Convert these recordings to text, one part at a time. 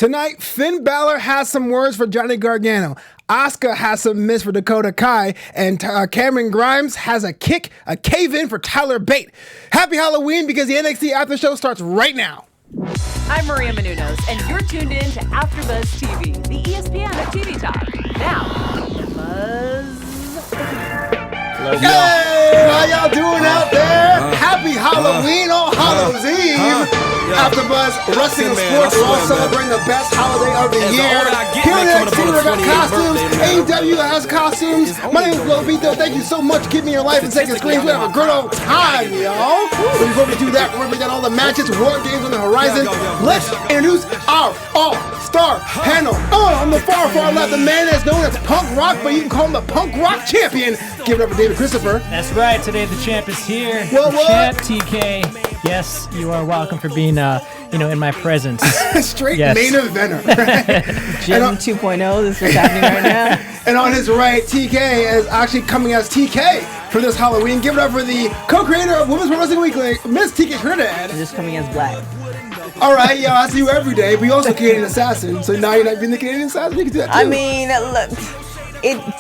Tonight, Finn Balor has some words for Johnny Gargano. Asuka has some miss for Dakota Kai. And Cameron Grimes has a cave-in for Tyler Bate. Happy Halloween because the NXT Aftershow starts right now. I'm Maria Menounos, and you're tuned in to AfterBuzz TV, the ESPN of TV talk. Now, AfterBuzz. Hey, how y'all doing out there? Happy Halloween, All Hallows Eve. AfterBuzz Wrestling and Sports, we're all celebrating the best holiday of the year. Here at NXT, we got costumes. AEW has costumes. My name is Flobo. Thank you so much for keeping your life in second screen. We have a good old time, y'all. But before we do that, we're going to all the matches, Wargames on the horizon. Let's introduce our all-star panel. On the far left, the man that's known as Punk Rock, but you can call him the Punk Rock Champion. Give it up for David Christopher. That's right. Today the champ is here. What? Champ TK. Yes, you are welcome for being, in my presence. Straight main eventer. Jim 2.0. This is what's happening right now. And on his right, TK is actually coming as TK for this Halloween. Give it up for the co-creator of Women's Pro Wrestling Weekly, Miss TK Trinidad. Just coming as black. All right, yo, I see you every day. But you also Canadian Assassin, so now you're not being the Canadian Assassin. You can do that too. I mean, look,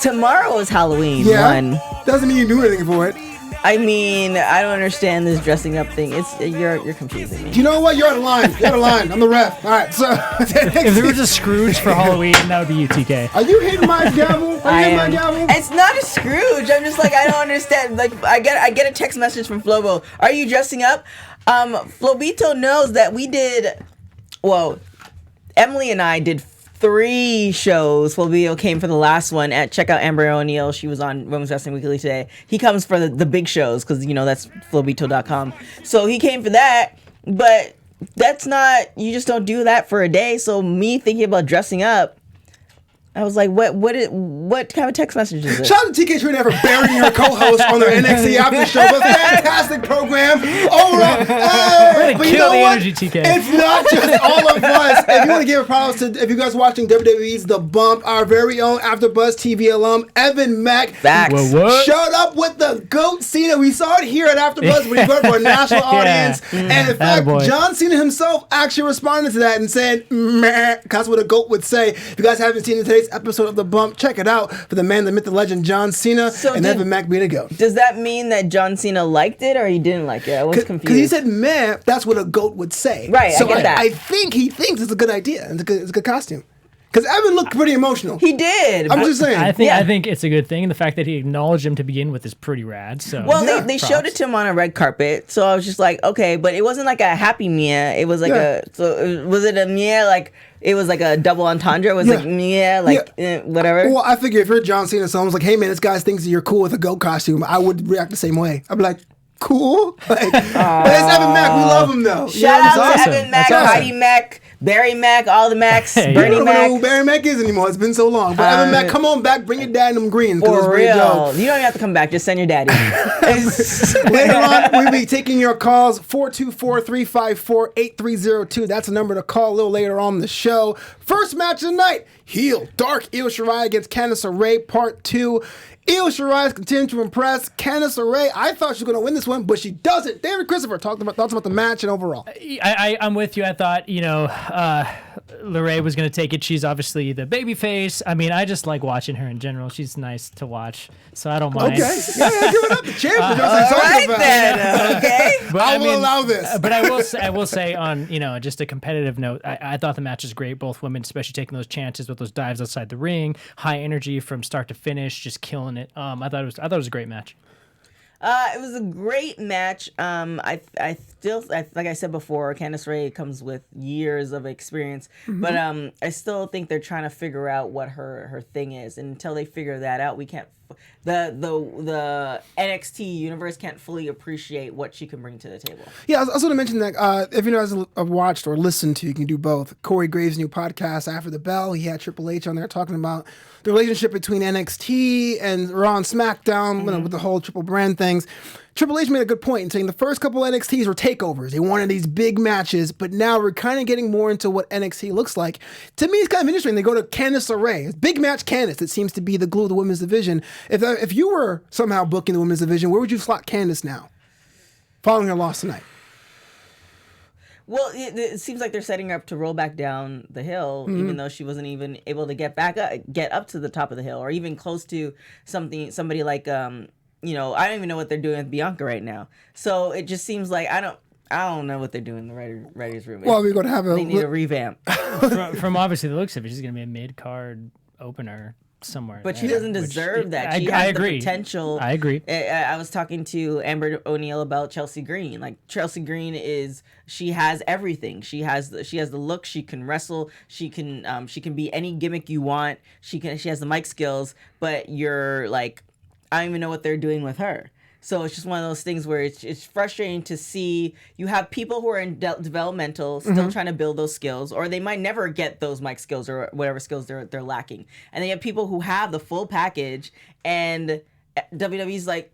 tomorrow is Halloween. Yeah, doesn't mean you do anything for it. I mean, I don't understand this dressing up thing. You're confusing me. You know what? You're out of line. You're out of line. I'm the ref. All right, so if there was a Scrooge for Halloween, that would be you, TK. Are you hitting my gavel? Are you hitting my gavel? It's not a Scrooge. I'm just like, I don't understand. Like, I get a text message from Flobo. Are you dressing up? Flobito knows that we did. Well, Emily and I did 3 shows. Flobito came for the last one. Check out Amber O'Neil. She was on Women's Wrestling Weekly today. He comes for the big shows because, that's Flobito.com. So he came for that, but that's not, you just don't do that for a day. So me thinking about dressing up, I was like, what kind of text message is this? Shout out to TK Trinidad for burying her co-host on their NXT Aftershow. A fantastic program. Overall, but you know what? Energy, TK. It's not just all of us. If you want to give a props to, if you guys watching WWE's The Bump, our very own AfterBuzz TV alum, Evan Mack. Facts. Showed up with the GOAT Cena. We saw it here at AfterBuzz when he got for a national audience. And in fact, John Cena himself actually responded to that and said, meh. That's what a GOAT would say. If you guys haven't seen it today, episode of The Bump, check it out for the man, the myth, the legend, John Cena, and Evan Mack being a goat. Does that mean that John Cena liked it or he didn't like it? I was confused. Because he said, meh, that's what a goat would say. Right, so I get that. I think he thinks it's a good idea. It's a good costume. Because Evan looked pretty emotional. He did. I'm just saying. I think it's a good thing. And the fact that he acknowledged him to begin with is pretty rad. So they showed it to him on a red carpet. So I was just like, okay, but it wasn't like a happy Mia. It was like was it a Mia like it was like a double entendre? It was like Mia, whatever. Well, I figure if you're John Cena, someone's like, hey man, this guy thinks you're cool with a goat costume, I would react the same way. I'd be like, cool? But it's Evan Mack. We love him though. Shout out to Evan Mack, Heidi Mack, Barry Mack, all the Macks, Bernie Mack. I don't know who Barry Mack is anymore. It's been so long. But Evan Mack, come on back. Bring your dad in them greens. For real. You don't even have to come back. Just send your daddy. Later on, we'll be taking your calls. 424-354-8302. That's the number to call a little later on the show. First match of the night. Heel Dark Io Shirai against Candice Ray, Part 2. Io Shirai continuing to impress. Candice Ray, I thought she was going to win this one, but she doesn't. David Christopher thoughts about the match and overall. I'm with you. I thought, LeRae was going to take it. She's obviously the baby face. I mean, I just like watching her in general. She's nice to watch, so I don't mind. Okay. Yeah, give it up. The champion. All right, then. Okay. But I will allow this. But I will say on, just a competitive note, I thought the match was great. Both women, especially taking those chances with those dives outside the ring, high energy from start to finish, just killing it. I thought it was a great match. It was a great match. I still, like I said before, Candice Ray comes with years of experience, but I still think they're trying to figure out what her thing is, and until they figure that out, we can't. The NXT universe can't fully appreciate what she can bring to the table. Yeah, I was going to mention that if you guys have watched or listened to, you can do both. Corey Graves' new podcast, After the Bell, he had Triple H on there talking about the relationship between NXT and Raw and SmackDown, with the whole triple brand things. Triple H made a good point in saying the first couple NXTs were takeovers. They wanted these big matches, but now we're kind of getting more into what NXT looks like. To me, it's kind of interesting. They go to Candice Ray. Big match Candice that seems to be the glue of the women's division. If you were somehow booking the women's division, where would you slot Candice now, following her loss tonight? Well, it seems like they're setting her up to roll back down the hill, even though she wasn't even able to get up to the top of the hill, or even close to somebody like I don't even know what they're doing with Bianca right now. So it just seems like I don't know what they're doing in the writers' room. Well, we're gonna have they need a revamp. from obviously the looks of it, she's gonna be a mid-card opener somewhere. But she doesn't deserve that. She has the potential. I agree. I was talking to Amber O'Neal about Chelsea Green. Like, Chelsea Green she has everything. She has the look. She can wrestle. She can be any gimmick you want. She has the mic skills. But you're like, I don't even know what they're doing with her. So it's just one of those things where it's frustrating to see you have people who are in developmental, still trying to build those skills, or they might never get those mic skills or whatever skills they're lacking. And then you have people who have the full package, and WWE's like,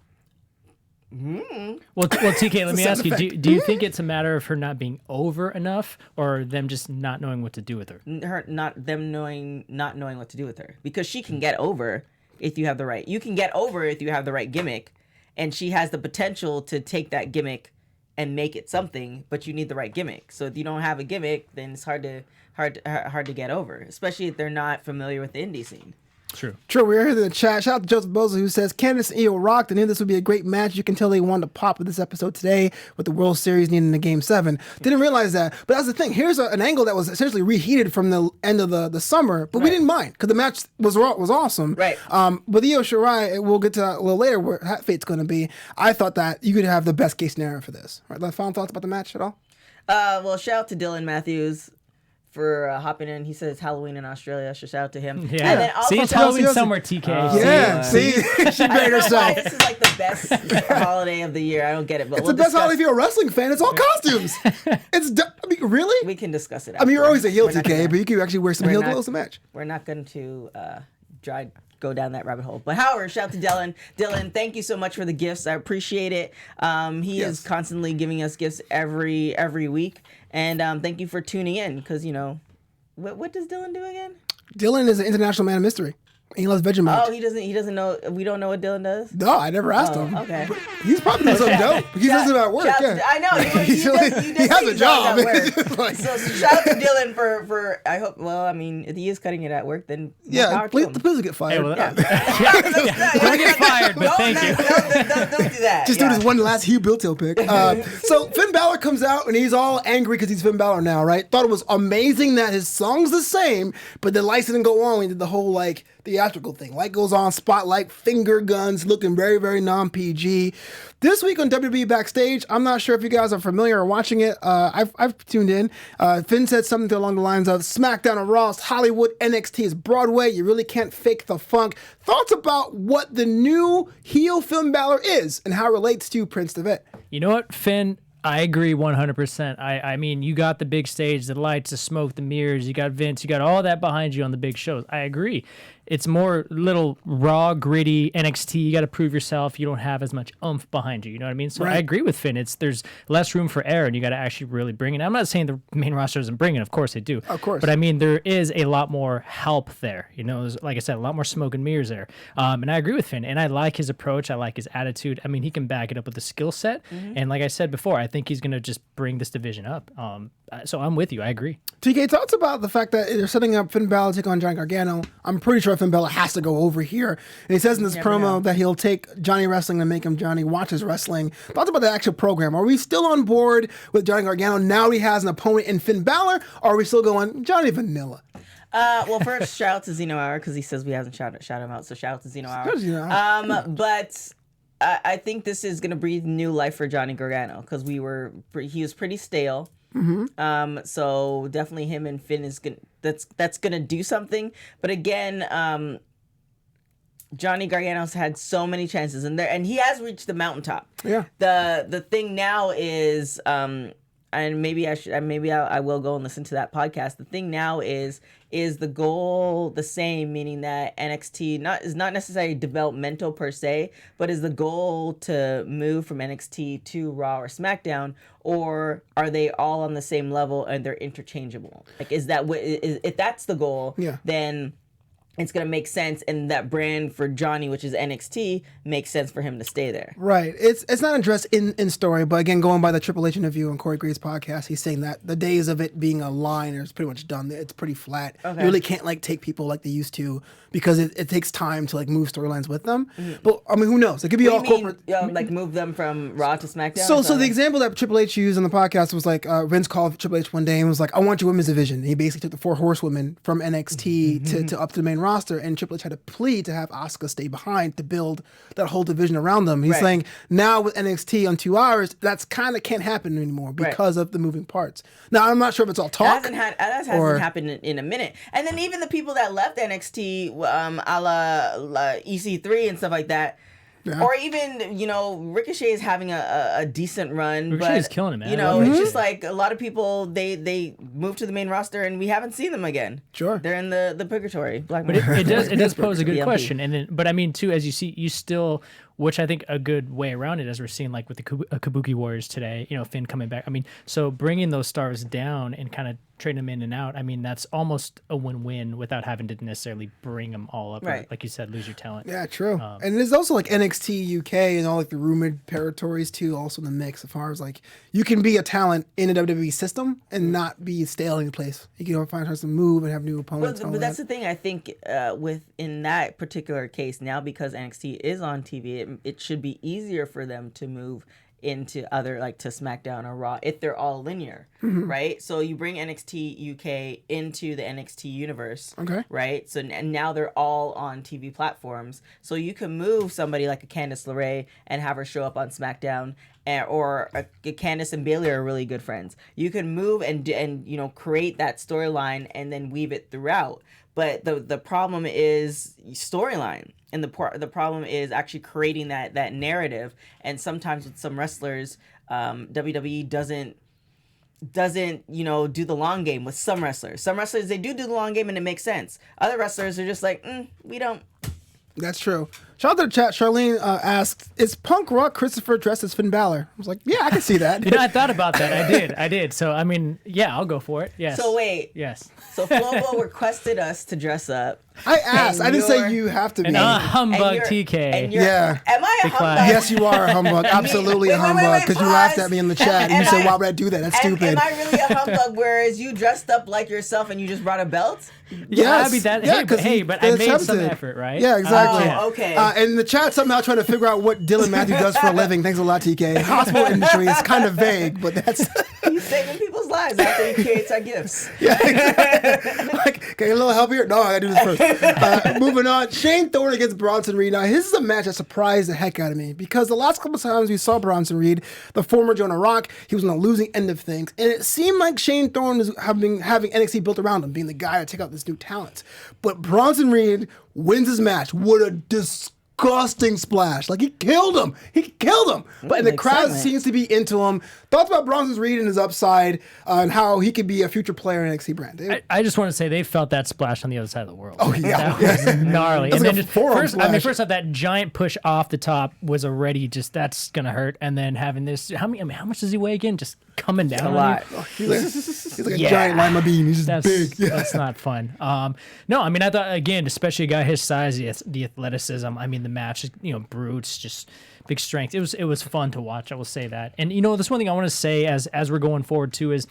Well, TK, let me ask you, do you think it's a matter of her not being over enough, or them just not knowing what to do with her? Not knowing what to do with her. Because she can get over if you have the right. You can get over if you have the right gimmick. And she has the potential to take that gimmick and make it something, but you need the right gimmick. So if you don't have a gimmick, then it's hard to get over, especially if they're not familiar with the indie scene. True. We're here in the chat. Shout out to Joseph Boza, who says Candice and Io rocked and knew this would be a great match. You can tell they wanted to pop with this episode today with the World Series needing a Game 7. Didn't realize that. But that's the thing. Here's an angle that was essentially reheated from the end of the summer, but we didn't mind because the match was awesome. Right. But Io Shirai, we'll get to that a little later where Hat Fate's going to be. I thought that you could have the best case scenario for this. Right. Final thoughts about the match at all? Well, shout out to Dylan Matthews for hopping in. He said it's Halloween in Australia. So shout out to him. Yeah. And then also see, it's Halloween somewhere, TK. She made herself. This is like the best holiday of the year. I don't get it, but It's the best holiday if you're a wrestling fan. It's all costumes. Really? We can discuss it. I mean, you're always a heel, TK, but you can actually wear some heel clothes to match. We're not going to go down that rabbit hole. But however, shout out to Dylan. Dylan, thank you so much for the gifts. I appreciate it. He is constantly giving us gifts every week. And thank you for tuning in because, what does Dylan do again? Dylan is an international man of mystery. He loves Vegemite. Oh, he doesn't know. We don't know what Dylan does? No, I never asked him. Okay. But he's probably doing something dope. He does it at work. I know. He has a job. So shout out to Dylan for I hope. Well, I mean, if he is cutting it at work, then please get fired. Don't get fired, but thank you. Don't do that. Just do this one last Hugh Biltail pick. So Finn Balor comes out and he's all angry because he's Finn Balor now, right? Thought it was amazing that his song's the same, but the lights didn't go on. We did the whole theatrical thing. Light goes on, spotlight, finger guns, looking very, very non-PG. This week on WWE Backstage, I'm not sure if you guys are familiar or watching it. I've tuned in. Finn said something along the lines of, SmackDown or Raw is Hollywood, NXT is Broadway. You really can't fake the funk. Thoughts about what the new heel Finn Balor is and how it relates to Prince Devitt? You know what, Finn? I agree 100%. I mean, you got the big stage, the lights, the smoke, the mirrors. You got Vince. You got all that behind you on the big shows. I agree. It's more little raw, gritty NXT. You got to prove yourself. You don't have as much oomph behind you. You know what I mean? So I agree with Finn. There's less room for error, and you got to actually really bring it. I'm not saying the main roster doesn't bring it. Of course they do. Of course. But I mean, there is a lot more help there. There's, like I said, a lot more smoke and mirrors there. And I agree with Finn. And I like his approach. I like his attitude. I mean, he can back it up with the skill set. And like I said before, I think he's going to just bring this division up. So I'm with you. I agree. TK, thoughts about the fact that they're setting up Finn Balor to take on Johnny Gargano. I'm pretty sure Finn Balor has to go over here. And he says in this promo that he'll take Johnny Wrestling and make him Johnny watches wrestling. Thoughts about the actual program? Are we still on board with Johnny Gargano now he has an opponent in Finn Balor? Or are we still going Johnny Vanilla? Well, first, shout out to Zeno Hour because he says we haven't shout him out. So shout out to Zeno Hour. But I think this is going to breathe new life for Johnny Gargano because he was pretty stale. So definitely him and Finn is that's gonna do something. But again, Johnny Gargano's had so many chances and he has reached the mountaintop. Yeah. The thing now is and maybe I will go and listen to that podcast. The thing now is the goal the same, meaning that NXT is not necessarily developmental per se, but is the goal to move from NXT to Raw or SmackDown, or are they all on the same level and they're interchangeable? Like, is that if that's the goal? Yeah. Then it's going to make sense, and that brand for Johnny, which is NXT, makes sense for him to stay there. Right. It's not addressed in story, but again, going by the Triple H interview on Corey Graves' podcast, he's saying that the days of it being a line is pretty much done. It's pretty flat. Okay. You really can't like take people like they used to because it takes time to like move storylines with them. But I mean, who knows? It could be all corporate. Like move them from Raw to SmackDown? So the example that Triple H used on the podcast was like Vince called Triple H one day and was like, "I want your women's division." And he basically took the 4 horsewomen from NXT to up to the main roster, and Triple H had a plea to have Asuka stay behind to build that whole division around them. He's saying now with NXT on 2 hours, that's kind of can't happen anymore because of the moving parts. Now I'm not sure if it's all talk. That hasn't happened in a minute. And then even the people that left NXT, a la EC3 and stuff like that. Yeah. Or even, Ricochet is having a decent run. Ricochet's killing it, man. It's just like a lot of people, they move to the main roster and we haven't seen them again. Sure. They're in the purgatory. But it does pose a good question. And then, but I mean, too, as you see, you still, which I think a good way around it, as we're seeing like with the Kabuki Warriors today, Finn coming back. I mean, so bringing those stars down and kind of trading them in and out, I mean, that's almost a win-win without having to necessarily bring them all up. Right. Or, like you said, lose your talent. Yeah, true. And there's also like NXT UK and all like the rumored territories too, also in the mix as far as like you can be a talent in a WWE system and not be stale in place. You can find her some move and have new opponents. But that's the thing, I think, in that particular case, now because NXT is on TV, it should be easier for them to move into other, like to SmackDown or Raw if they're all linear, right? So you bring NXT UK into the NXT universe, right? So now they're all on TV platforms. So you can move somebody like a Candice Ray and have her show up on SmackDown, or Candice and Bayley are really good friends. You can move and create that storyline and then weave it throughout. But the problem is storyline, and the problem is actually creating that narrative. And sometimes with some wrestlers, WWE doesn't do the long game with some wrestlers. Some wrestlers, they do the long game and it makes sense. Other wrestlers are just like, we don't. That's true. Shout out to the chat. Charlene asked, "Is Punk Rock Christopher dressed as Finn Balor?" I was like, "Yeah, I can see that." I thought about that. I did. So I mean, yeah, I'll go for it. Yes. So wait. Yes. So Flobo requested us to dress up. I asked. I didn't say you have to be. And humbug TK. Yeah. Am I a humbug? Yes, you are a humbug. Absolutely a humbug. Because you laughed at me in the chat and you said, "Why would I do that? That's stupid." Am I really a humbug? Whereas you dressed up like yourself and you just brought a belt? Yes. I mean that. But I made some effort, right? Yeah, exactly. Oh, okay. And the chat somehow trying to figure out what Dylan Matthew does for a living. Thanks a lot, TK. Hospital industry is kind of vague, but that's. He's saving people's lives after he creates our gifts. Yeah, exactly. Like, can I get a little help here? No, I gotta do this first. Moving on. Shane Thorne against Bronson Reed. Now, this is a match that surprised the heck out of me because the last couple of times we saw Bronson Reed, the former Jonah Rock, he was on the losing end of things. And it seemed like Shane Thorne was having NXT built around him, being the guy to take out this new talent. But Bronson Reed wins his match. What a disgusting splash. Like, he killed him. But the crowd seems to be into him. Thoughts about Bronson Reed and his upside and how he could be a future player in NXT brand? I just want to say they felt that splash on the other side of the world. Oh, yeah. That was gnarly. That's and like then first off, that giant push off the top was already just, that's going to hurt. And then having this, how much does he weigh again? Just coming down a lot. He's like a giant lima bean. He's just big. That's not fun. No, I mean, I thought, again, especially a guy his size, the athleticism, I mean, the match, brutes, just big strength. It was fun to watch, I will say that. And, this one thing I want to say as we're going forward, too, is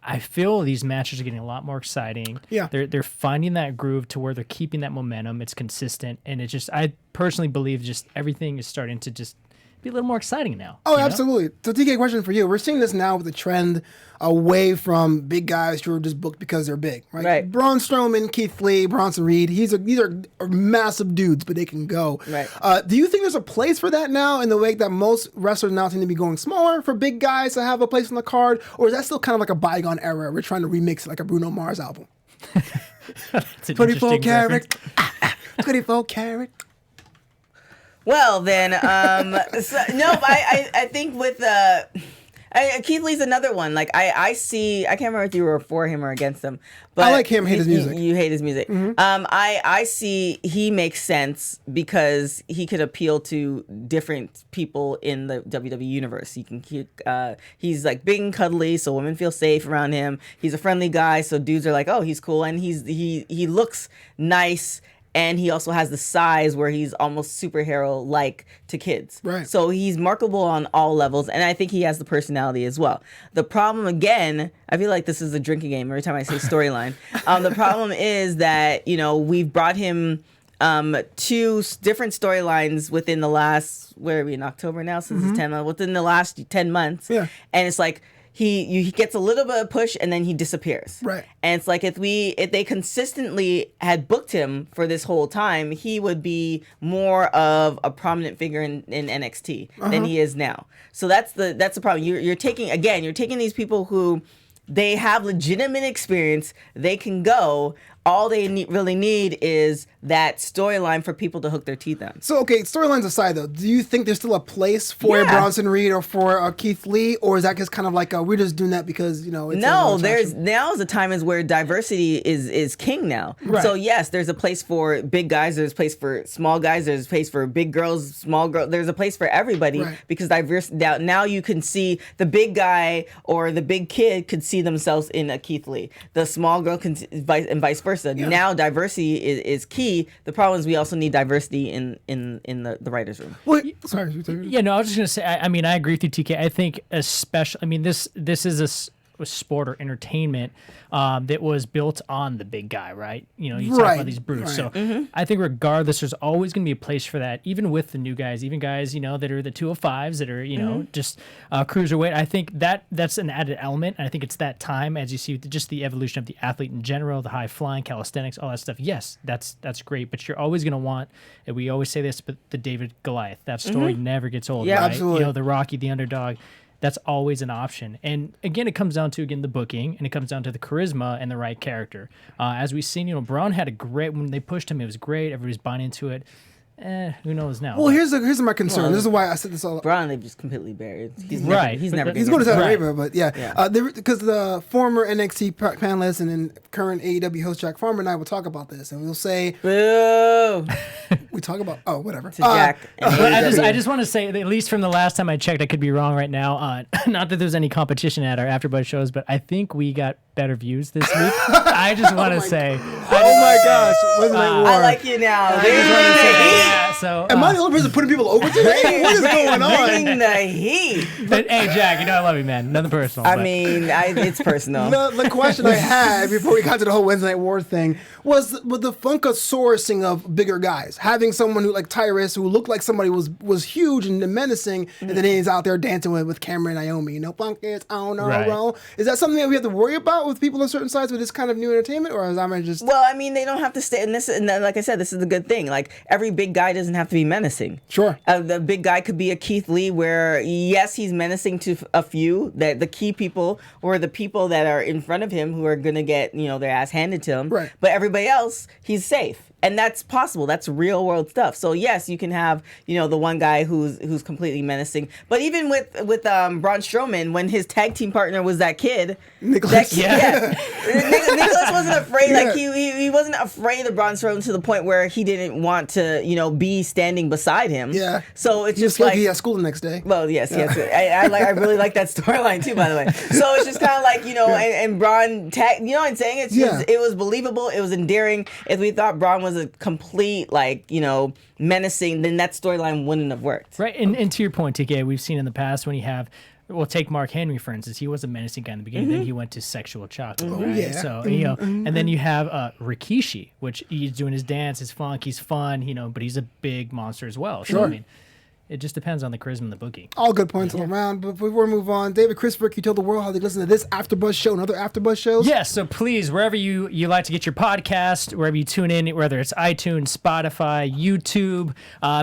I feel these matches are getting a lot more exciting. Yeah. They're finding that groove to where they're keeping that momentum. It's consistent. And it just, I personally believe just everything is starting to just be a little more exciting now. Oh, absolutely. So, TK, question for you. We're seeing this now with the trend away from big guys who are just booked because they're big, right? Braun Strowman, Keithley, Bronson Reed. These are massive dudes, but they can go. Right. Do you think there's a place for that now in the way that most wrestlers now seem to be going smaller for big guys to have a place on the card? Or is that still kind of like a bygone era? We're trying to remix it like a Bruno Mars album. 24 karat. 24 karat. Well, then, I think with Keithley's another one. Like I can't remember if you were for him or against him, but I like him. Hate his music. You hate his music. Mm-hmm. I see he makes sense because he could appeal to different people in the WWE universe. He's like big and cuddly, so women feel safe around him. He's a friendly guy, so dudes are like, oh, he's cool, and he looks nice. and he also has the size where he's almost superhero-like to kids. Right. So he's marketable on all levels, and I think he has the personality as well. The problem, again, I feel like this is a drinking game every time I say storyline. The problem is that, we've brought him 2 different storylines within the last, where are we in October now? Since it's 10 months, within the last 10 months. Yeah. And it's like, he gets a little bit of push and then he disappears. Right. And it's like if they consistently had booked him for this whole time, he would be more of a prominent figure in NXT than he is now. So that's the problem. You're taking these people who they have legitimate experience. They can go. All they really need is that storyline for people to hook their teeth on. So, okay, storylines aside, though, do you think there's still a place for a Bronson Reed or for Keithley, or is that just kind of like we're just doing that because it's now is the time is where diversity is king now. Right. So yes, there's a place for big guys, there's a place for small guys, there's a place for big girls, small girls. There's a place for everybody because now you can see the big guy or the big kid could see themselves in a Keithley. The small girl can and vice versa. Yeah. Now diversity is key. The problem is we also need diversity in the writers' room. Well, sorry. Yeah, no, I was just gonna say. I agree with you, TK. I think especially. This is a sport or entertainment that was built on the big guy, right? You talk about these brutes. Right. So I think regardless, there's always going to be a place for that, even with the new guys, even guys, that are the 205s that are, just cruiserweight. I think that's an added element. And I think it's that time, as you see, just the evolution of the athlete in general, the high flying, calisthenics, all that stuff. Yes, that's great, but you're always going to want, and we always say this, but the David Goliath, that story never gets old, yeah, right? Absolutely. The Rocky, the underdog. That's always an option. And again, it comes down to, the booking, and it comes down to the charisma and the right character. As we've seen, Braun had a great, when they pushed him, it was great. Everybody's buying into it. Who knows now? Well, here's my concern. This is why I said this all. Braun, they've just completely buried. He's Right. Never He's going to Saudi Right. Arabia, but yeah. Because the former NXT panelist and then current AEW host Jack Farmer and I will talk about this, and we'll say, boo. we talk about To Jack. But I just want to say, that at least from the last time I checked, I could be wrong right now. Not that there's any competition at our AfterBuzz shows, but I think we got better views this week. I just want to say. Oh my gosh, wasn't it war? I like you now. I just want to say, yeah, so. Am I the only person putting people over today? What is going on? Bringing the heat. But, hey, Jack, I love you, man. Nothing personal. I but- mean, it's personal. The question I had before we got to the whole Wednesday Night War thing was the funkasaurusing of bigger guys. Having someone who like Tyrus, who looked like somebody was huge and menacing, and then he's out there dancing with Cameron and Naomi. Funkus, oh no, Right. no. Is that something that we have to worry about with people of certain size with this kind of new entertainment, or is I just? Well, I mean, they don't have to stay in this. And then, like I said, this is the good thing. Like every big guy doesn't have to be menacing. Sure. The big guy could be a Keithley, where yes, he's menacing to a few. That the key people or the people that are in front of him who are gonna get their ass handed to him. Right. But everybody else, he's safe. And that's possible. That's real world stuff. So yes, you can have the one guy who's completely menacing. But even with Braun Strowman, when his tag team partner was that kid, Nicholas. Nicholas wasn't afraid. Like he wasn't afraid of Braun Strowman to the point where he didn't want to be standing beside him. Yeah. So it's just like like he has school the next day. well, yes. I really like that storyline too, by the way. So it's just kind of like and Braun tag. You know what I'm saying? It's just, it was believable. It was endearing. If we thought Braun was a complete menacing, then that storyline wouldn't have worked. Right, and to your point, TK, we've seen in the past when you have. Well, take Mark Henry, for instance. He was a menacing guy in the beginning. Then he went to sexual chocolate. Right? Yeah. So, and then you have Rikishi, which he's doing his dance, his funk. He's fun, but he's a big monster as well. So, Sure. I mean, it just depends on the charisma and the booking. All good points all around. But before we move on, David Christopher, can you tell the world how they listen to this AfterBuzz show and other AfterBuzz shows? Yes, so please, wherever you like to get your podcast, wherever you tune in, whether it's iTunes, Spotify, YouTube,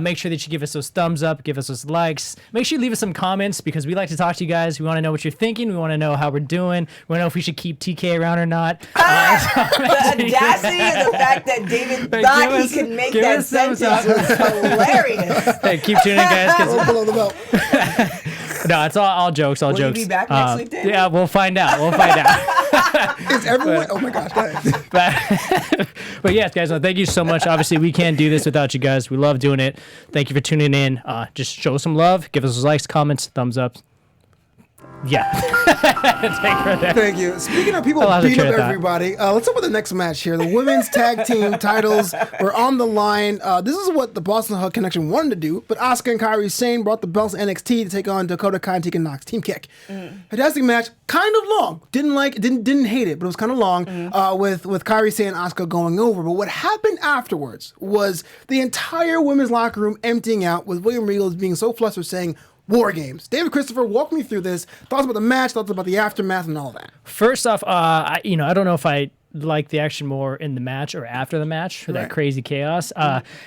make sure that you give us those thumbs up, give us those likes. Make sure you leave us some comments because we like to talk to you guys. We want to know what you're thinking. We want to know how we're doing. We want to know if we should keep TK around or not. The audacity of the fact that David thought he could make that sentence was hilarious. Hey, keep tuning in, guys. 'Cause Below the belt. no, it's all jokes, all Will you jokes. be back next week, David? Yeah, we'll find out. Is everyone? Oh my gosh. Go ahead. But yes, guys, well, thank you so much. Obviously, we can't do this without you guys. We love doing it. Thank you for tuning in. Just show us some love. Give us likes, comments, thumbs up. Yeah. Take her there. Thank you. Speaking of people I lost a beating up train of thought. everybody, let's talk about the next match here. The women's tag team titles were on the line. This is what the Boston Hug Connection wanted to do, but Asuka and Kairi Sane brought the belts to NXT to take on Dakota Kai and Tegan Nox. Team kick. Fantastic match. Kind of long. Didn't hate it, but it was kind of long. With Kairi Sane and Asuka going over. But what happened afterwards was the entire women's locker room emptying out, with William Regal being so flustered, saying, Wargames. David Christopher, walk me through this. Thoughts about the match, thoughts about the aftermath, and all that. First off, I don't know if I like the action more in the match or after the match for that crazy chaos.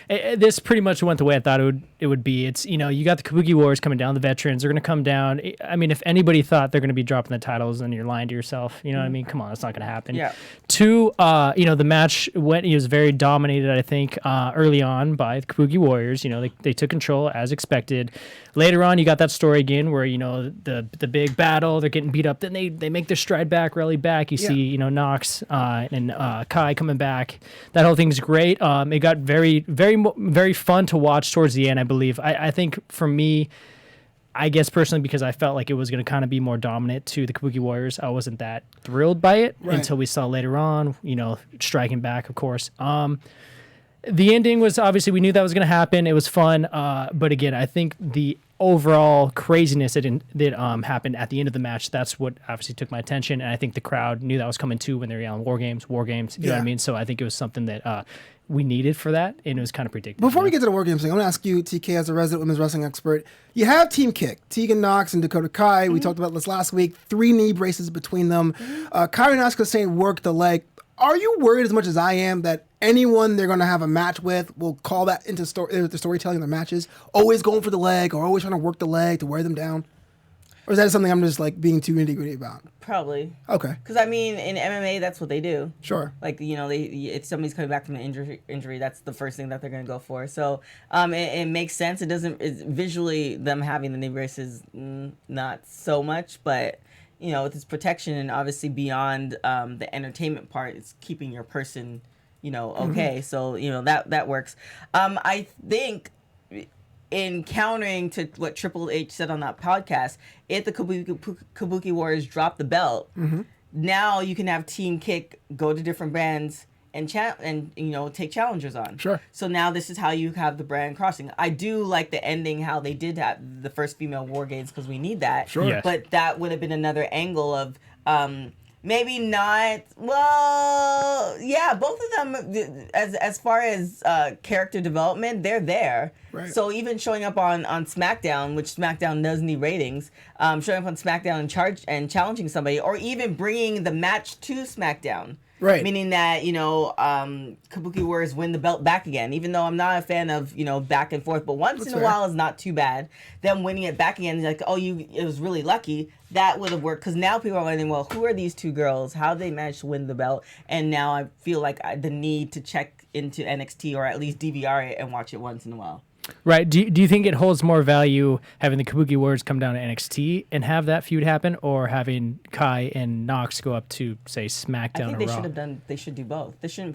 This pretty much went the way I thought it would be. It's, you got the Kabuki Warriors coming down, the veterans are going to come down. I mean, if anybody thought they're going to be dropping the titles, then you're lying to yourself. You know what I mean? Come on, that's not going to happen. Yeah. Two, the match it was very dominated, I think, early on by the Kabuki Warriors. They took control as expected. Later on, you got that story again where, the big battle, they're getting beat up. Then they make their stride back, rally back. You see, Nox and Kai coming back. That whole thing's great. It got very, very, very fun to watch towards the end, I believe. I think for me, I guess personally, because I felt like it was going to kind of be more dominant to the Kabuki Warriors, I wasn't that thrilled by it until we saw later on, striking back, of course. The ending was, obviously, we knew that was going to happen. It was fun. But again, I think the overall craziness that happened at the end of the match, that's what obviously took my attention. And I think the crowd knew that was coming too when they were yelling Wargames. You know what I mean? So I think it was something that we needed for that, and it was kind of predictable. Before we get to the Wargames thing, I'm going to ask you, TK, as a resident women's wrestling expert, you have Team Kick, Tegan Nox and Dakota Kai. We talked about this last week. 3 knee braces between them. Kairi and Asuka saying work the leg. Are you worried as much as I am that anyone they're going to have a match with will call that into the storytelling of their matches? Always going for the leg or always trying to work the leg to wear them down? Or is that something I'm just being too nitty-gritty about? Probably. Okay. Because in MMA, that's what they do. Sure. If somebody's coming back from an injury, that's the first thing that they're going to go for. So it makes sense. It's visually, them having the knee braces, not so much, but with its protection and obviously beyond the entertainment part, it's keeping your person, okay. So, that works. I think in countering to what Triple H said on that podcast, if the Kabuki Warriors drop the belt, now you can have Team Kick go to different brands and take challengers on. Sure. So now this is how you have the brand crossing. I do like the ending, how they did have the first female Wargames, because we need that. Sure. Yes. But that would have been another angle of maybe not. Well, yeah, both of them as far as character development, they're there. Right. So even showing up on SmackDown, which SmackDown does need ratings, showing up on SmackDown and challenging somebody, or even bringing the match to SmackDown. Right. Meaning that, Kabuki Warriors win the belt back again, even though I'm not a fan of, back and forth, but once in a while is not too bad. Them winning it back again, like, it was really lucky. That would have worked, because now people are wondering, well, who are these two girls? How did they manage to win the belt? And now I feel like the need to check into NXT, or at least DVR it and watch it once in a while. Right. Do you think it holds more value having the Kabuki Warriors come down to NXT and have that feud happen, or having Kai and Nox go up to, say, SmackDown or Raw? They should do both. This shouldn't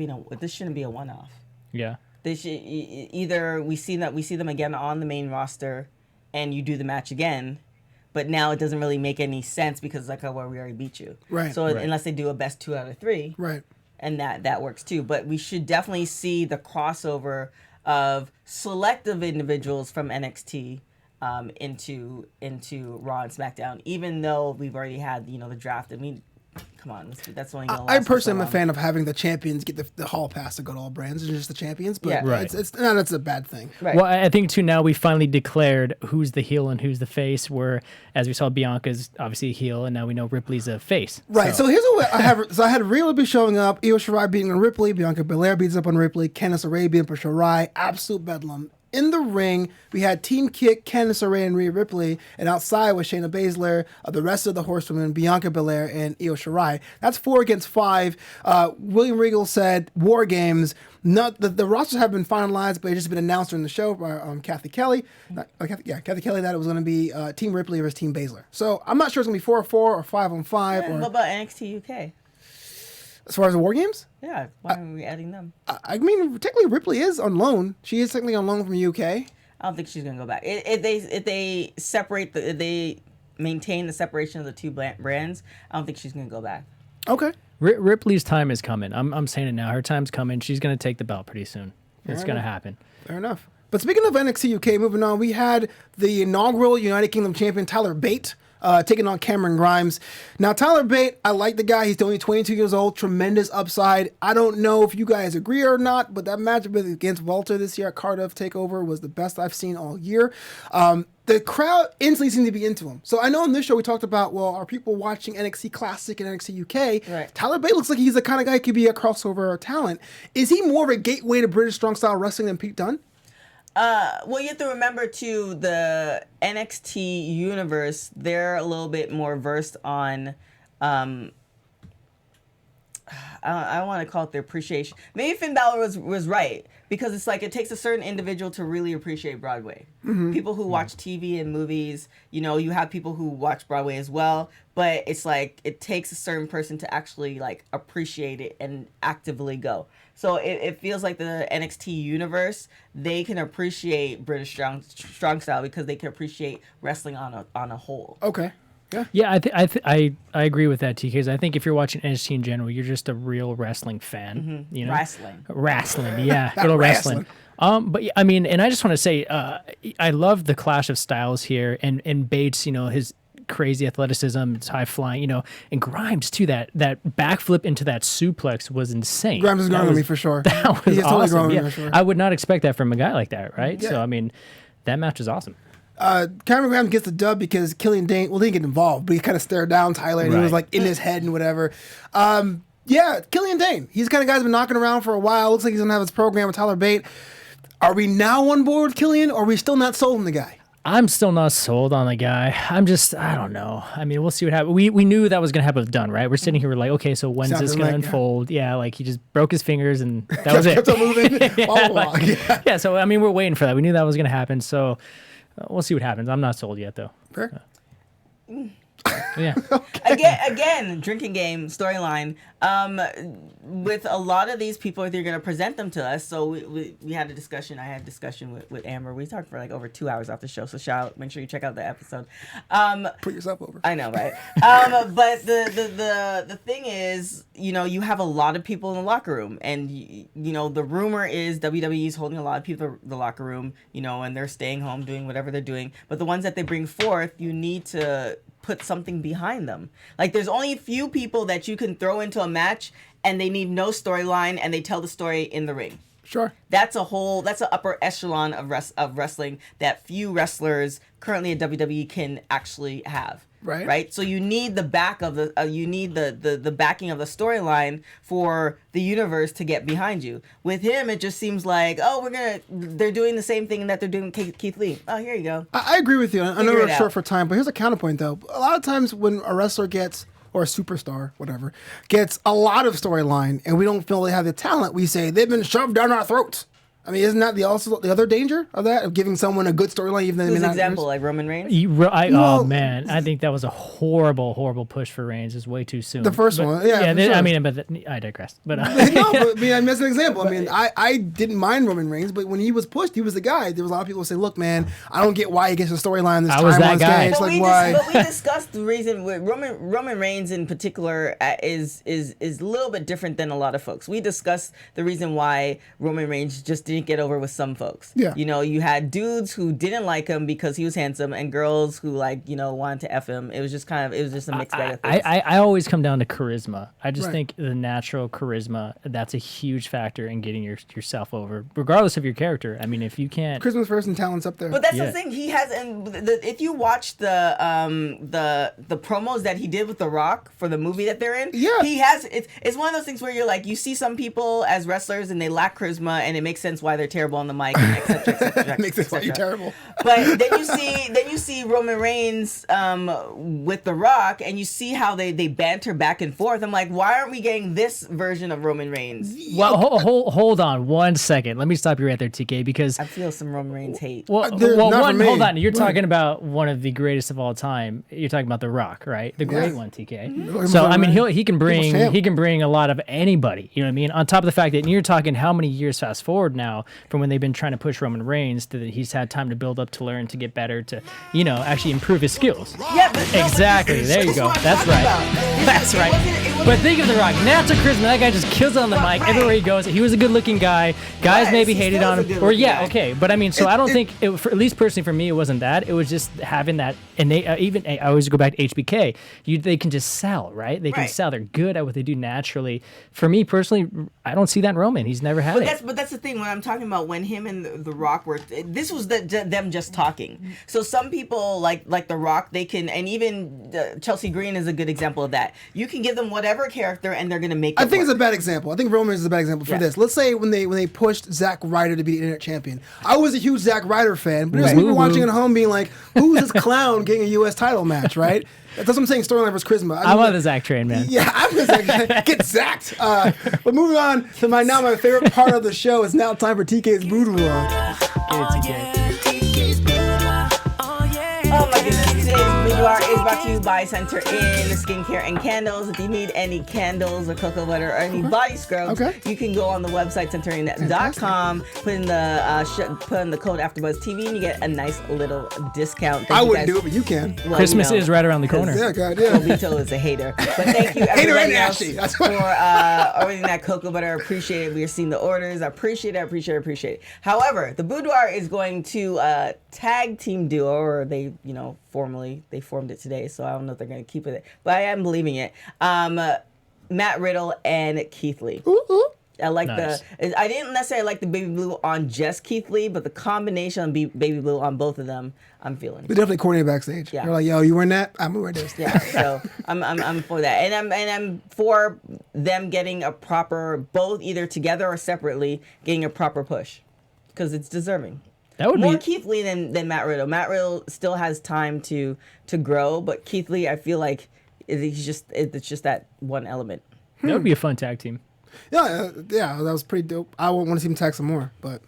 be a one-off. Yeah. They should either we see them again on the main roster, and you do the match again, but now it doesn't really make any sense because we already beat you. Right. So unless they do a best 2 out of 3. Right. And that works too. But we should definitely see the crossover of selective individuals from NXT into Raw and SmackDown, even though we've already had the draft. I mean, come on, that's only gonna last. I personally am a fan of having the champions get the hall pass to go to all brands and just the champions, but it's a bad thing. Right. Well, I think too, now we finally declared who's the heel and who's the face, where, as we saw, Bianca's obviously a heel, and now we know Ripley's a face. Right. So here's what I have. So I had Rhea Ripley showing up, Io Shirai beating on Ripley, Bianca Belair beats up on Ripley, Candice Ray beating up on Shirai, absolute bedlam. In the ring, we had Team Kick, Candice Ray, and Rhea Ripley, and outside was Shayna Baszler, the rest of the horsewomen, Bianca Belair, and Io Shirai. That's 4 against 5. William Regal said, War Games. The rosters have been finalized, but it just been announced during the show by Kathy Kelly. Kathy Kelly, that it was going to be Team Ripley versus Team Baszler. So I'm not sure it's going to be 4-4 or 5-on-5. What about NXT UK? As far as the War Games? Yeah, why are we adding them? I mean, technically Ripley is on loan. She is technically on loan from the UK. I don't think she's gonna go back. If they separate they maintain the separation of the two brands, I don't think she's gonna go back. Okay. Ripley's time is coming. I'm saying it now. Her time's coming. She's gonna take the belt pretty soon. It's gonna happen. Fair enough. But speaking of NXT UK, moving on, we had the inaugural United Kingdom champion Tyler Bate taking on Cameron Grimes. Now, Tyler Bate, I like the guy. He's only 22 years old. Tremendous upside. I don't know if you guys agree or not, but that matchup against Walter this year at Cardiff TakeOver was the best I've seen all year. The crowd instantly seemed to be into him. So I know on this show we talked about, well, are people watching NXT Classic and NXT UK? Right. Tyler Bate looks like he's the kind of guy who could be a crossover talent. Is he more of a gateway to British strong style wrestling than Pete Dunne? Well, you have to remember too, the NXT universe, they're a little bit more versed on, I don't want to call it the appreciation. Maybe Finn Balor was right, because it's like it takes a certain individual to really appreciate Broadway. People who watch TV and movies, you know, you have people who watch Broadway as well, but it's like it takes a certain person to actually like appreciate it and actively go. So it feels like the NXT universe, they can appreciate British strong style because they can appreciate wrestling on a whole. Okay. Yeah. Yeah, I agree with that, TK. 'Cause I think if you're watching NXT in general, you're just a real wrestling fan. You know, wrestling, yeah, little wrestling. But I mean, and I just want to say, I love the clash of styles here, and Bates, you know, his crazy athleticism, it's high flying, you know, and Grimes too. That backflip into that suplex was insane. Grimes is growing on me for sure. That was He's awesome. totally growing Yeah. me for sure. I would not expect that from a guy like that, right? Yeah. So I mean, that match is awesome. Cameron Grimes gets the dub because Killian Dane, well, he didn't get involved, but he kind of stared down Tyler and he was Right. like in his head and whatever. Yeah, Killian Dane. He's the kind of guy who's been knocking around for a while. Looks like he's going to have his program with Tyler Bate. Are we now on board with Killian, or are we still not sold on the guy? I'm still not sold on the guy. I don't know. I mean, we'll see what happens. We knew that was going to happen with Dunn, right? We're sitting here, we're like, okay, so when's Sounds this going to like, unfold? Yeah, like he just broke his fingers and that was it. Kept on moving. Yeah, so I mean, we're waiting for that. We knew that was going to happen, so we'll see what happens. I'm not sold yet, though. Fair. Yeah. Again, drinking game storyline. With a lot of these people, they're going to present them to us. So we had a discussion. I had a discussion with Amber. We talked for like over 2 hours off the show. So make sure you check out the episode. Put yourself over. I know, right? But the thing is, you know, you have a lot of people in the locker room, and you know, the rumor is WWE is holding a lot of people in the locker room, you know, and they're staying home doing whatever they're doing. But the ones that they bring forth, you need to put something behind them. Like there's only a few people that you can throw into a match and they need no storyline and they tell the story in the ring. Sure. That's an upper echelon of wrestling that few wrestlers currently at WWE can actually have. Right. Right. So you need the back of the backing of the storyline for the universe to get behind you. With him, it just seems like, they're doing the same thing that they're doing with Keithley. Oh, here you go. I agree with you. I know Figure we're it short out. for time, but here's a counterpoint, though. A lot of times when a wrestler gets, or a superstar, whatever, gets a lot of storyline and we don't feel they have the talent, we say they've been shoved down our throats. I mean, isn't that the other danger of that, of giving someone a good storyline even though they Who's may an not? example, like Roman Reigns? Oh man, I think that was a horrible push for Reigns. It's way too soon. The first one, yeah, for I sure. mean, but I digress. But No, but I mean, that's an example. I mean, I didn't mind Roman Reigns, but when he was pushed, he was the guy. There was a lot of people who say, "Look, man, I don't get why he gets a storyline this I time was that on guy. stage. But Like, why?" But we discussed the reason with Roman Reigns in particular is a little bit different than a lot of folks. We discussed the reason why Roman Reigns just didn't get over with some folks. Yeah. You know, you had dudes who didn't like him because he was handsome, and girls who wanted to F him. It was just a mixed bag of things. I always come down to charisma. I just think the natural charisma, that's a huge factor in getting yourself over, regardless of your character. I mean, if you can't, Christmas first and talent's up there. But that's the thing. He has, and if you watch the promos that he did with The Rock for the movie that they're in, Yeah. he has. It's one of those things where you're like, you see some people as wrestlers and they lack charisma, and it makes sense why they're terrible on the mic, and et cetera, et cetera, Makes sense why et you're cetera. terrible. But then you see Roman Reigns with The Rock, and you see how they banter back and forth. I'm like, why aren't we getting this version of Roman Reigns? well, hold on 1 second. Let me stop you right there, TK, because I feel some Roman Reigns hate. well, not for me. hold on. You're Right. talking about one of the greatest of all time. You're talking about The Rock, right? The great one, TK. Mm-hmm. So I mean, he can champ. bring a lot of anybody. You know what I mean? On top of the fact that you're talking how many years fast forward now from when they've been trying to push Roman Reigns, that he's had time to build up develop, to learn, to get better, to, actually improve his skills. Yeah, but Exactly. There you go. That's right. That's right. But think of The Rock. Natural charisma. That guy just kills it on the mic everywhere he goes. He was a good-looking guy. Guys maybe hated on him. Or okay. But I mean, so I don't think, at least personally for me, it wasn't that. It was just having that innate. Even I always go back to HBK. They can just sell, right? They can sell. They're good at what they do naturally. For me personally, I don't see that in Roman. He's never had it. But that's the thing when I'm talking about when him and the Rock were. This was them just talking. So some people like the Rock, they can, and even Chelsea Green is a good example of that. You can give them whatever character, and they're gonna make. I think it's a bad example. I think Roman is a bad example for this. Let's say when they pushed Zack Ryder to be the internet champion. I was a huge Zack Ryder fan, but there's people watching at home being like, "Who's this clown getting a U.S. title match?" Right? That's what I'm saying. Storyline versus charisma. I'm on the Zack train, man. Yeah, I'm the Zack. Get zacked. But moving on to my favorite part of the show. It's now time for TK's Boudoir. Get it, TK. Oh my goodness, today's Boudoir is brought to you by Center In Skincare and Candles. If you need any candles or cocoa butter or any body scrubs, you can go on the website centerin.com, put in the code AfterBuzz TV, and you get a nice little discount. I wouldn't do it, but you can. Well, Christmas is right around the corner. Yeah, God, yeah. Lobito is a hater. But thank you everybody else for ordering that cocoa butter. Appreciate it. We are seeing the orders. I appreciate it. However, the Boudoir is going to tag team duo, or they formally they formed it today, so I don't know if they're going to keep it, but I am believing it. Matt Riddle and Keithley. I like I didn't necessarily like the baby blue on just Keithley, but the combination of baby blue on both of them, I'm feeling. They definitely coordinated backstage. Yeah. They're like, yo, you wearing that? I'm gonna wear this. Yeah, so I'm for that, and I'm for them getting a proper, both either together or separately, getting a proper push, because it's deserving. That would more be Keithley than Matt Riddle. Matt Riddle still has time to grow, but Keithley, I feel like it's just that one element. That would be a fun tag team. Yeah, that was pretty dope. I want to see him tag some more, but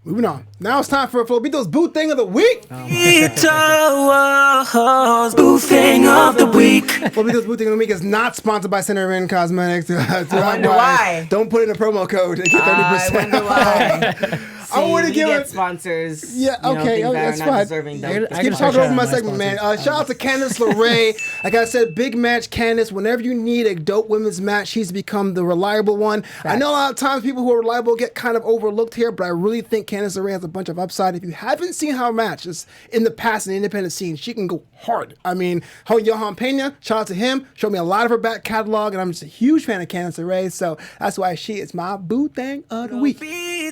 moving on. Now it's time for Flobito's Boo Thing of the Week. Flobito's Boo Thing of the Week. Flobito's Boo Thing of the Week is not sponsored by Center In Cosmetics. I wonder why. Don't put in a promo code. Get 30%. I wonder why. I want to give it sponsors. Yeah, okay, that's fine. I keep talking over my segment, man. Shout out to Candice Ray. Like I said, big match, Candice. Whenever you need a dope women's match, she's become the reliable one. I know a lot of times people who are reliable get kind of overlooked here, but I really think Candice Ray has a bunch of upside. If you haven't seen her matches in the past in the independent scene, she can go hard. I mean, Johan Pena, shout out to him, showed me a lot of her back catalog, and I'm just a huge fan of Candice Ray, so that's why she is my Boo Thing of the Week. Boo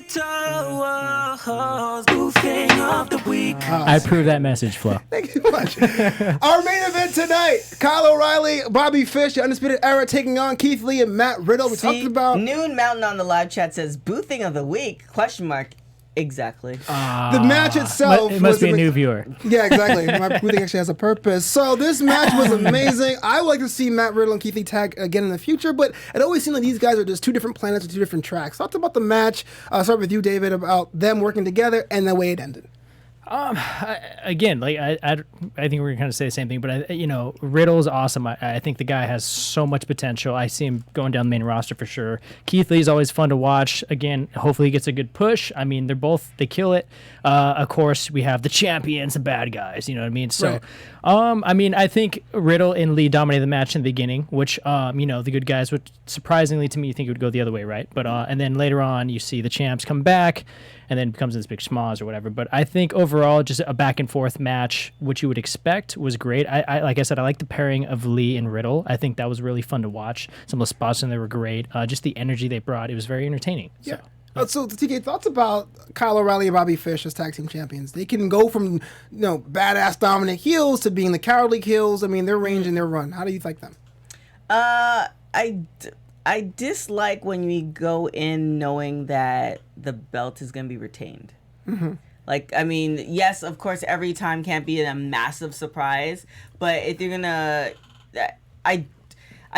Thing of the Week. I approve that message, Flo. Thank you so much. Our main event tonight, Kyle O'Reilly, Bobby Fish, the Undisputed Era taking on Keithley and Matt Riddle. We talked about... Noon Mountain on the live chat says, Boo Thing of the Week, ? Exactly. The match itself it must be a new viewer. Yeah, exactly. My Boo Thing actually has a purpose. So this match was amazing. I would like to see Matt Riddle and Keithley tag again in the future, but it always seemed like these guys are just two different planets with two different tracks. Thoughts about the match? I'll start with you, David, about them working together and the way it ended. Again, like I think we're gonna say the same thing, but Riddle is awesome. I think the guy has so much potential. I see him going down the main roster for sure. Keithley is always fun to watch. Again, hopefully he gets a good push. I mean, they kill it. Of course, we have the champions, the bad guys. You know what I mean? So, right. I think Riddle and Lee dominated the match in the beginning, which the good guys would surprisingly to me think it would go the other way, right? But and then later on, you see the champs come back. And then becomes this big schmoz or whatever. But I think overall, just a back and forth match, which you would expect, was great. I like I said, I like the pairing of Lee and Riddle. I think that was really fun to watch. Some of the spots in there were great. Just the energy they brought, it was very entertaining. Yeah. So TK, thoughts about Kyle O'Reilly and Bobby Fish as tag team champions? They can go from badass dominant heels to being the cowardly heels. I mean, their range and their run. How do you like them? I dislike when we go in knowing that the belt is going to be retained. Mm-hmm. Like, I mean, yes, of course, every time can't be a massive surprise, but if you're going to... I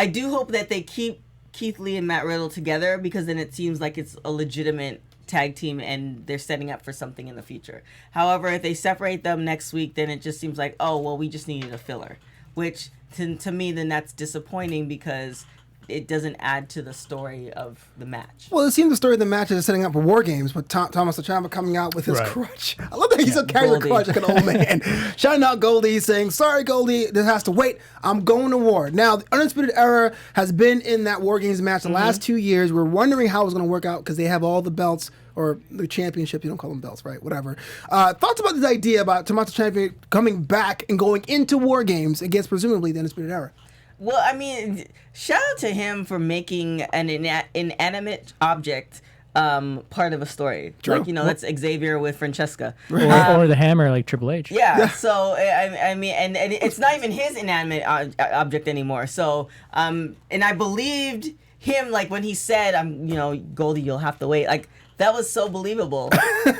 do hope that they keep Keithley and Matt Riddle together, because then it seems like it's a legitimate tag team and they're setting up for something in the future. However, if they separate them next week, then it just seems like, oh, well, we just needed a filler. Which, to me, then that's disappointing, because... it doesn't add to the story of the match. Well, it seems the story of the match is setting up for War Games with Thomas Ciampa coming out with his crutch. I love that he's still carrying a crutch like an old man. Shouting out Goldie, saying, sorry, Goldie, this has to wait. I'm going to war. Now, the Undisputed Era has been in that War Games match the last 2 years. We're wondering how it's going to work out because they have all the belts or the championship. You don't call them belts, right? Whatever. Thoughts about this idea about Tommaso Ciampa coming back and going into War Games against presumably the Undisputed Era? Well, I mean, shout out to him for making an inanimate object part of a story. True. Like, that's Xavier with Francesca. Or the hammer like Triple H. Yeah, so, I mean, and it's not even his inanimate object anymore. So, and I believed him, like, when he said, Goldie, you'll have to wait. Like, that was so believable.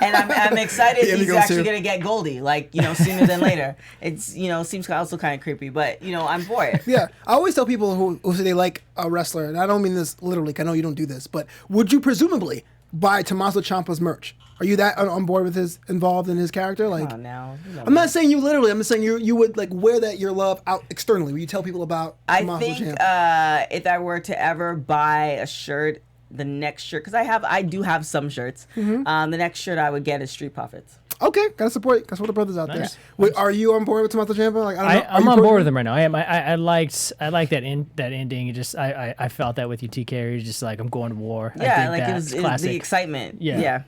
And I'm excited he's actually going to get Goldie, like, sooner than later. It's, seems also kind of creepy, but, I'm for it. Yeah. I always tell people who say they like a wrestler, and I don't mean this literally, 'cause I know you don't do this, but would you presumably buy Tommaso Ciampa's merch? Are you that on board with involved in his character? Like, now. I'm not saying you literally. I'm just saying you would like wear that your love out externally. Would you tell people about Tommaso Ciampa? I think if I were to ever buy a shirt, the next shirt, because I do have some shirts. The next shirt I would get is Street Profits. Okay, gotta support the brothers out there. Wait, are you on board with Tommaso Ciampa? Like, I'm on board with him right now. I am. I liked that ending. It just I felt that with you, TK. You're just like, I'm going to war. Yeah, like it was the excitement. Yeah.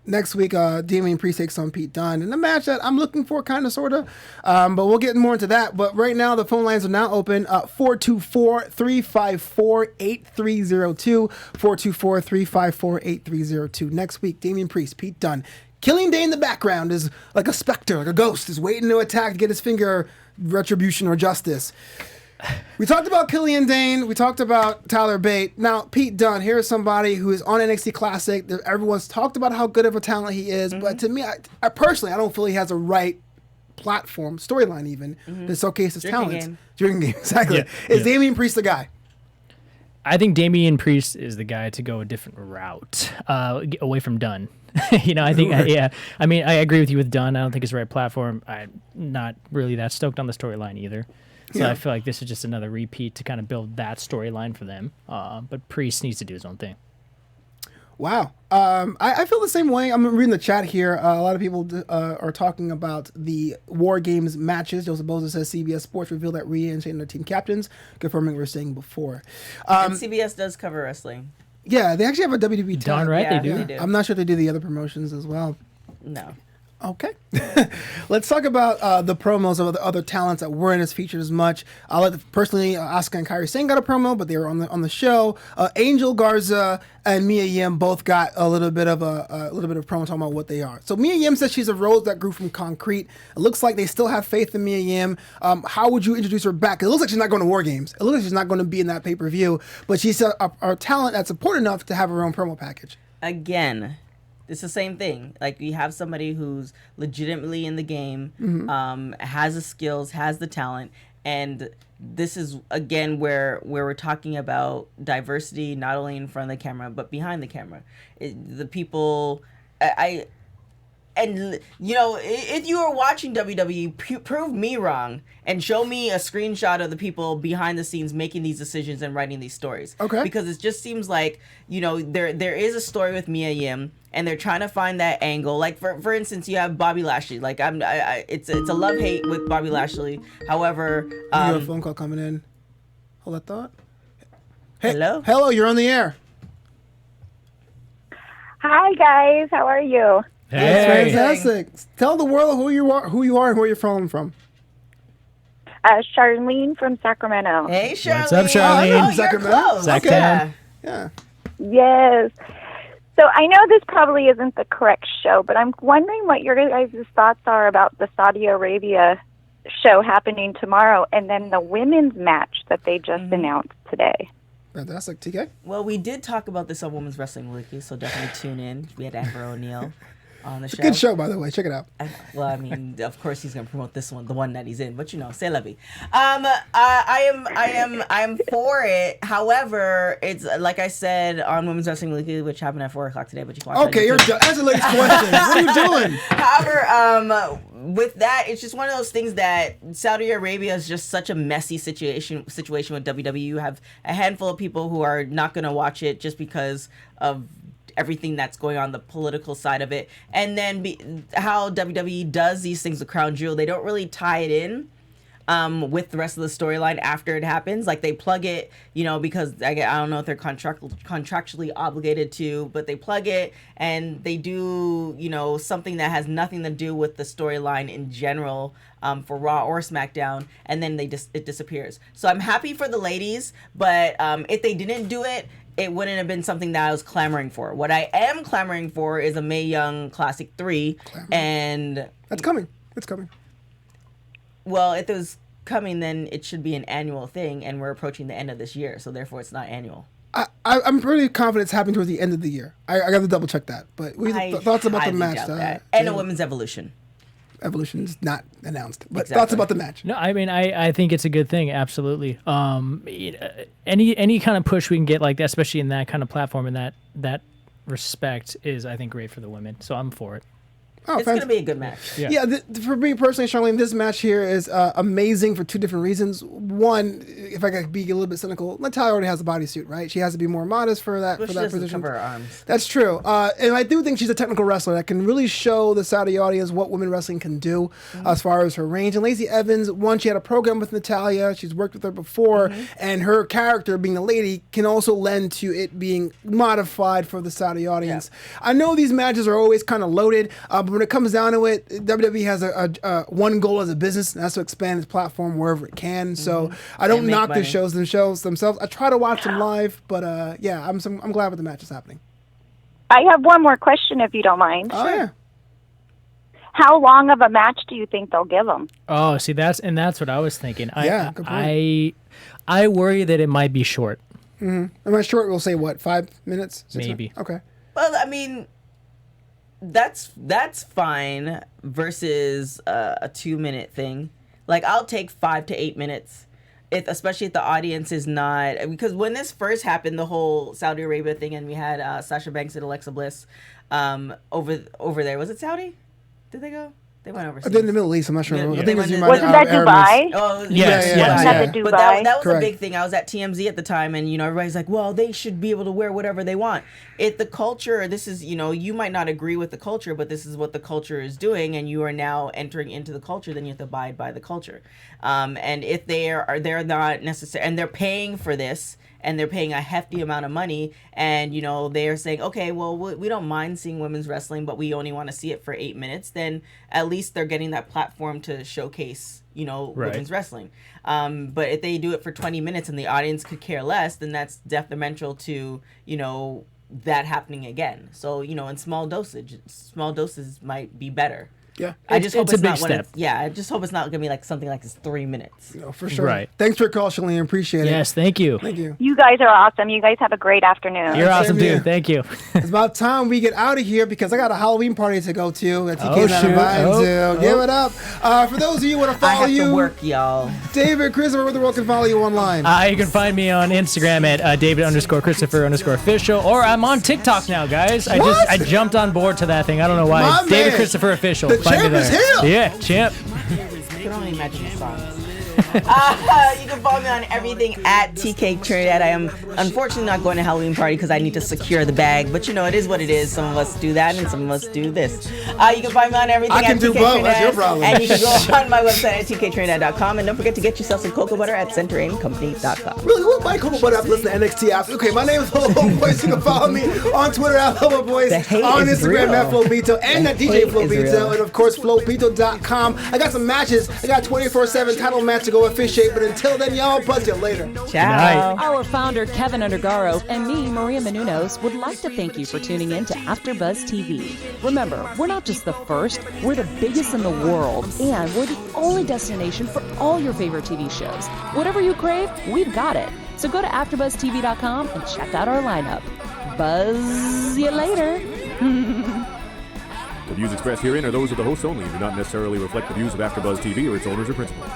Next week, Damian Priest takes on Pete Dunne in a match that I'm looking for, kind of, sort of. But we'll get more into that. But right now, the phone lines are now open. 424-354-8302. 424-354-8302. Next week, Damian Priest, Pete Dunne. Killian Dane in the background is like a specter, like a ghost, is waiting to attack to get his finger retribution or justice. We talked about Killian Dane. We talked about Tyler Bate. Now, Pete Dunne, here's somebody who is on NXT Classic. Everyone's talked about how good of a talent he is, but to me, I personally, I don't feel he has a right platform, storyline even, to showcase his talents. Drinking game, exactly. Is Damian Priest the guy? I think Damian Priest is the guy to go a different route, away from Dunne. I think, I mean, I agree with you with Dunne. I don't think it's the right platform. I'm not really that stoked on the storyline either. So I feel like this is just another repeat to kind of build that storyline for them. But Priest needs to do his own thing. Wow. I feel the same way. I'm reading the chat here. A lot of people are talking about the War Games matches. Joseph Boza says CBS Sports revealed that Rhea and Shayna are team captains, confirming what we were saying before. And CBS does cover wrestling. Yeah, they actually have a WWE Darn right, yeah, they do. I'm not sure if they do the other promotions as well. No. Okay. Let's talk about the promos of the other talents that weren't as featured as much. Personally, Asuka and Kairi Sane got a promo, but they were on the show. Angel Garza and Mia Yim both got a little bit of promo talking about what they are. So Mia Yim says she's a rose that grew from concrete. It looks like they still have faith in Mia Yim. How would you introduce her back? It looks like she's not going to War Games. It looks like she's not going to be in that pay-per-view, but she's a talent that's important enough to have her own promo package. Again, it's the same thing. Like, you have somebody who's legitimately in the game, has the skills, has the talent, and this is, again, where we're talking about diversity, not only in front of the camera, but behind the camera. The people... And, if you are watching WWE, prove me wrong and show me a screenshot of the people behind the scenes making these decisions and writing these stories. Okay. Because it just seems like, there is a story with Mia Yim, and they're trying to find that angle. Like, for instance, you have Bobby Lashley. Like, it's a love-hate with Bobby Lashley. However... you have a phone call coming in. Hold that thought. Hey, hello? Hello, you're on the air. Hi, guys. How are you? Hey. That's fantastic. Tell the world who you are and where you're from. Charlene from Sacramento. Hey, Charlene. What's up, Charlene? Sacramento. Sacramento. Yeah. Yes. So I know this probably isn't the correct show, but I'm wondering what your guys' thoughts are about the Saudi Arabia show happening tomorrow and then the women's match that they just announced today. Fantastic. TK? Well, we did talk about this on Women's Wrestling Wiki, so definitely tune in. We had Amber O'Neal on the It's show. a good show, by the way. Check it out. Well, I mean, of course he's gonna promote this one, the one that he's in. But c'est la vie. I am for it. However, it's like I said on Women's Wrestling Weekly, which happened at 4:00 today. But you can watch Okay, you're done. Answer the lady's question. What are you doing? However, with that, it's just one of those things that Saudi Arabia is just such a messy situation with WWE. You have a handful of people who are not going to watch it just because of everything that's going on the political side of it. And then how WWE does these things with Crown Jewel, they don't really tie it in with the rest of the storyline after it happens. Like they plug it, because I don't know if they're contractually obligated to, but they plug it and they do, something that has nothing to do with the storyline in general for Raw or SmackDown, and then it disappears. So I'm happy for the ladies, but if they didn't do it, it wouldn't have been something that I was clamoring for. What I am clamoring for is a Mae Young Classic 3, and That's coming. It's coming. well, if it was coming, then it should be an annual thing, and we're approaching the end of this year, so therefore it's not annual. I'm pretty confident it's happening towards the end of the year. I got to double check that. But thoughts about the highly match? doubt that. And a Women's Evolution. Evolution's not announced. But Exactly. thoughts about the match? No, I mean, I think it's a good thing. Absolutely. Any kind of push we can get like that, especially in that kind of platform, in that respect, is I think great for the women. So I'm for it. Oh, It's going to be a good match. Yeah. For me personally, Charlene, this match here is amazing for two different reasons. One, if I could be a little bit cynical, Natalya already has a bodysuit, right? She has to be more modest for that But for she that doesn't position. cover her arms. That's true. And I do think she's a technical wrestler that can really show the Saudi audience what women wrestling can do as far as her range. And Lacey Evans, one, she had a program with Natalya. She's worked with her before. And her character, being a lady, can also lend to it being modified for the Saudi audience. Yeah. I know these matches are always kind of loaded, but when it comes down to it, WWE has a one goal as a business, and that's to expand its platform wherever it can. So I don't knock the shows themselves. I try to watch them live, but I'm glad with the match is happening. I have one more question, if you don't mind. Oh yeah. How long of a match do you think they'll give them? Oh, see, that's what I was thinking. Yeah, good point. I worry that it might be short. Am I short? We'll say what, 5 minutes? 6 Maybe. minutes? Okay. Well, I mean, that's fine versus a 2-minute thing. Like, I'll take 5 to 8 minutes, especially if the audience is not, because when this first happened, the whole Saudi Arabia thing, and we had Sasha Banks and Alexa Bliss over there. Was it Saudi? Did they go? They went overseas. I did in the Middle East. I'm not sure. Yeah, I they think went it was in- Wasn't that Dubai? Oh, Yes, yeah. Wasn't that the But Dubai? that was Correct. a big thing. I was at TMZ at the time, and everybody's like, "Well, they should be able to wear whatever they want." If the culture, this is, you might not agree with the culture, but this is what the culture is doing, and you are now entering into the culture. Then you have to abide by the culture. And if they're not necessary, and they're paying for this, and they're paying a hefty amount of money, and they're saying, okay, well, we don't mind seeing women's wrestling, but we only want to see it for 8 minutes, then at least they're getting that platform to showcase women's wrestling. But if they do it for 20 minutes and the audience could care less, then that's detrimental to that happening again. So in small doses might be better. Yeah. I just hope it's a it's big not step. I just hope it's not gonna be like something like it's 3 minutes. No, for sure. Right. Thanks for your call, Shalene. Appreciate it. Yes, thank you. Thank you. You guys are awesome. You guys have a great afternoon. You're awesome, Same here. dude. Thank you. It's about time we get out of here because I got a Halloween party to go to that Oh, TK's not shoot. invited Oh, to. Give it up. For those of you who want to I follow have you, to work, y'all. David, Christopher, where the world can follow you online. You can find me on Instagram at David_Christopher_official, or I'm on TikTok now, guys. I jumped on board to that thing. I don't know why. My David man. Christopher Official. The Find me champ is there. here. Yeah, champ. I can only imagine the songs. You can follow me on everything at TK Trinidad. I am unfortunately not going to Halloween party because I need to secure the bag. But it is what it is. Some of us do that and some of us do this. You can find me on everything I can at do TK both. Trinidad. That's your problem. And you can go on my website at tktrinidad.com. And don't forget to get yourself some cocoa butter at centeraimcompany.com. Really, who might cocoa butter after listening to NXT After? Okay, my name is Flobo Boyce. You can follow me on Twitter at Flobo Boyce, The hate on is Instagram real. at Flobito, and The at DJ hate is Flobito, real. and of course Flobito.com. I got some matches. I got 24/7 title match to go officiate. But until then, y'all, buzz you later. Ciao. Our founder, Keven Undergaro, and me, Maria Menounos, would like to thank you for tuning in to AfterBuzz TV. Remember, we're not just the first, we're the biggest in the world, and we're the only destination for all your favorite TV shows. Whatever you crave, we've got it. So go to AfterBuzzTV.com and check out our lineup. Buzz you later. The views expressed herein are those of the hosts only and do not necessarily reflect the views of AfterBuzz TV or its owners or principals.